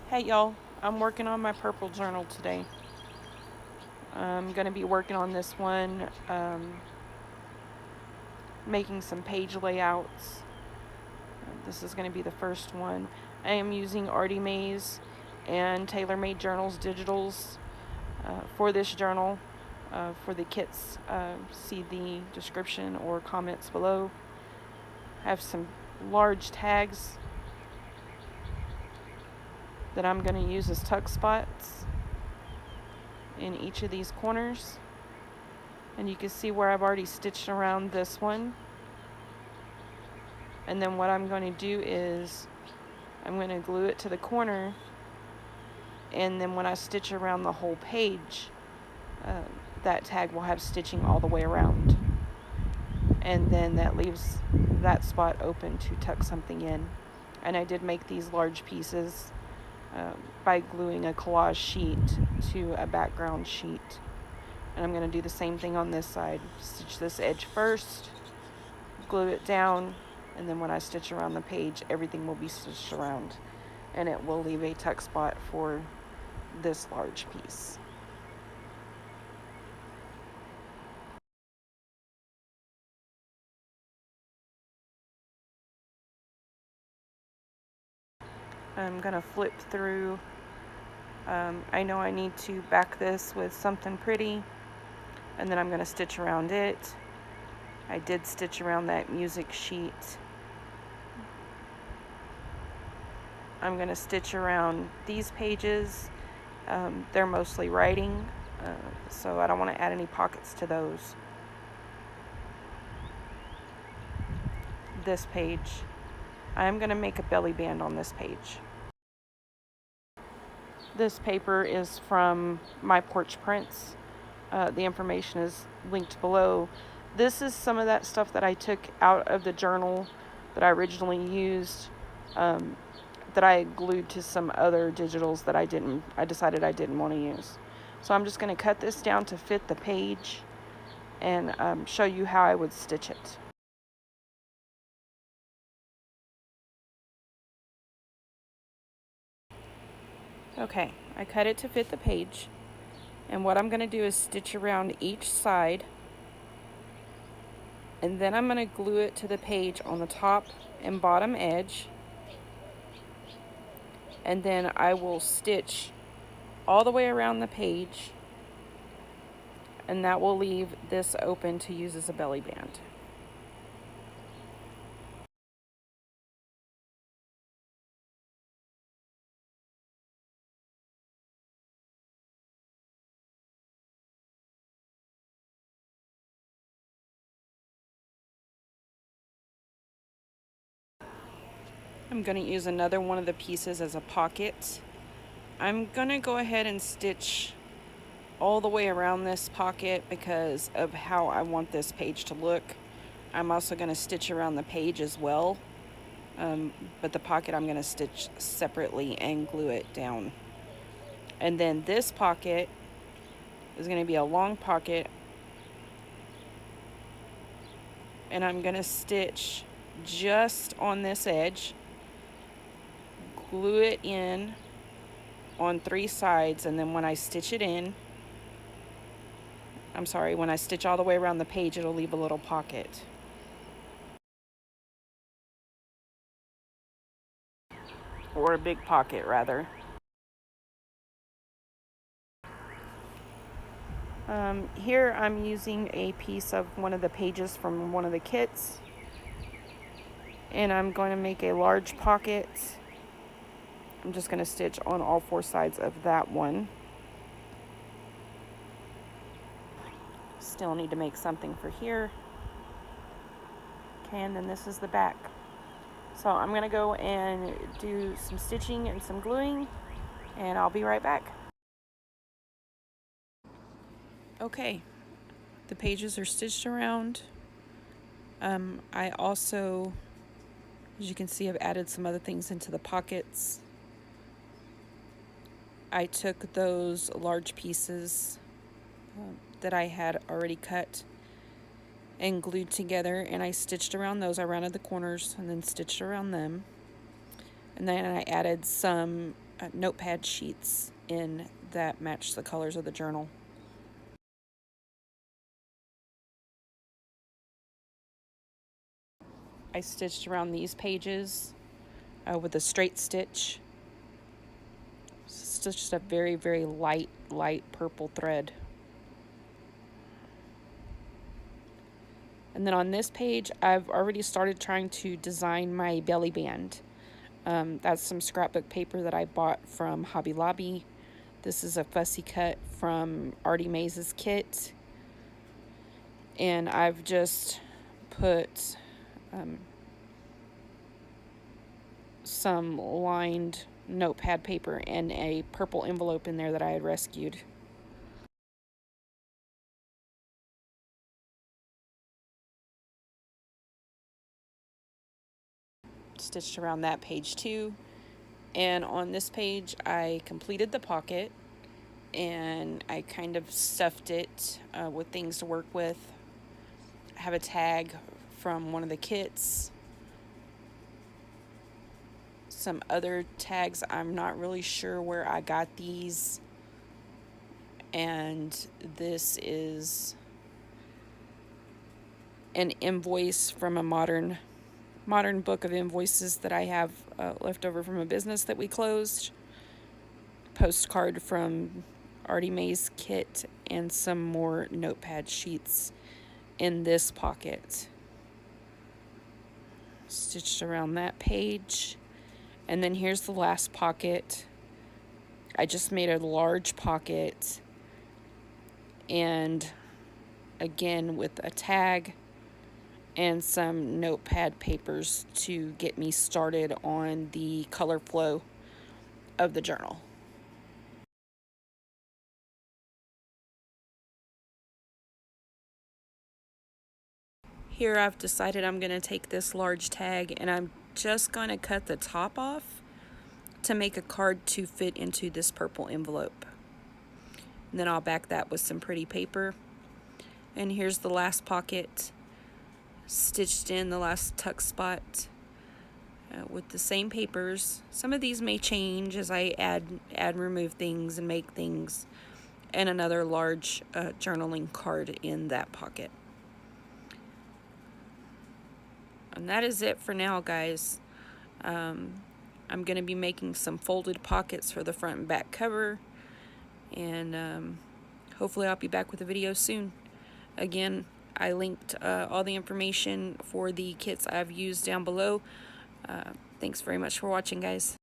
Hey y'all, I'm working on my purple journal today. I'm going to be working on this one, making some page layouts. This is going to be the first one. I am using Artymaze and TaylorMade Journals Digitals for this journal. For the kits, see the description or comments below. I have some large tags that I'm going to use as tuck spots in each of these corners. And you can see where I've already stitched around this one. And then what I'm going to do is I'm going to glue it to the corner, and then when I stitch around the whole page, that tag will have stitching all the way around, and then that leaves that spot open to tuck something in. And I did make these large pieces by gluing a collage sheet to a background sheet. And I'm going to do the same thing on this side. Stitch this edge first, glue it down, and then when I stitch around the page, everything will be stitched around, and it will leave a tuck spot for this large piece. I'm gonna flip through. I know I need to back this with something pretty, and then I'm gonna stitch around it. I did stitch around that music sheet. I'm gonna stitch around these pages. They're mostly writing, so I don't want to add any pockets to those. This page, I am going to make a belly band on this page. This paper is from my Porch prints. The information is linked below. This is some of that stuff that I took out of the journal that I originally used, that I glued to some other digitals that I decided I didn't want to use. So I'm just going to cut this down to fit the page and show you how I would stitch it. Okay, I cut it to fit the page, and what I'm going to do is stitch around each side, and then I'm going to glue it to the page on the top and bottom edge, and then I will stitch all the way around the page, and that will leave this open to use as a belly band. I'm going to use another one of the pieces as a pocket. I'm going to go ahead and stitch all the way around this pocket because of how I want this page to look. I'm also going to stitch around the page as well, but the pocket I'm going to stitch separately and glue it down. And then this pocket is going to be a long pocket, and I'm going to stitch just on this edge, glue it in on 3 sides, and then when I stitch it in, when I stitch all the way around the page, it'll leave a little pocket. Or a big pocket, rather. Here I'm using a piece of one of the pages from one of the kits, and I'm going to make a large pocket. I'm just going to stitch on all 4 sides of that one. Still need to make something for here. Okay, and then this is the back. So I'm going to go and do some stitching and some gluing, and I'll be right back. Okay, the pages are stitched around. I also, as you can see, I've added some other things into the pockets. I took those large pieces that I had already cut and glued together, and I stitched around those. I rounded the corners and then stitched around them. And then I added some notepad sheets in that match the colors of the journal. I stitched around these pages with a straight stitch. It's just a very, very light purple thread. And then on this page, I've already started trying to design my belly band. That's some scrapbook paper that I bought from Hobby Lobby. This is a fussy cut from Artymaze's kit. And I've just put some lined notepad paper and a purple envelope in there that I had rescued. Stitched around that page too. And on this page I completed the pocket, and I kind of stuffed it with things to work with. I have a tag from one of the kits. Some other tags, I'm not really sure where I got these. And this is an invoice from a modern book of invoices that I have left over from a business that we closed. Postcard from Artymaze kit, and some more notepad sheets in this pocket. Stitched around that page. And then here's the last pocket. I just made a large pocket, and again with a tag and some notepad papers to get me started on the color flow of the journal. Here I've decided I'm going to take this large tag and I'm just going to cut the top off to make a card to fit into this purple envelope. And then I'll back that with some pretty paper. And here's the last pocket, stitched in the last tuck spot with the same papers. Some of these may change as I add and remove things and make things. And another large journaling card in that pocket. And that is it for now, guys. I'm going to be making some folded pockets for the front and back cover. And hopefully I'll be back with a video soon. Again, I linked all the information for the kits I've used down below. Thanks very much for watching, guys.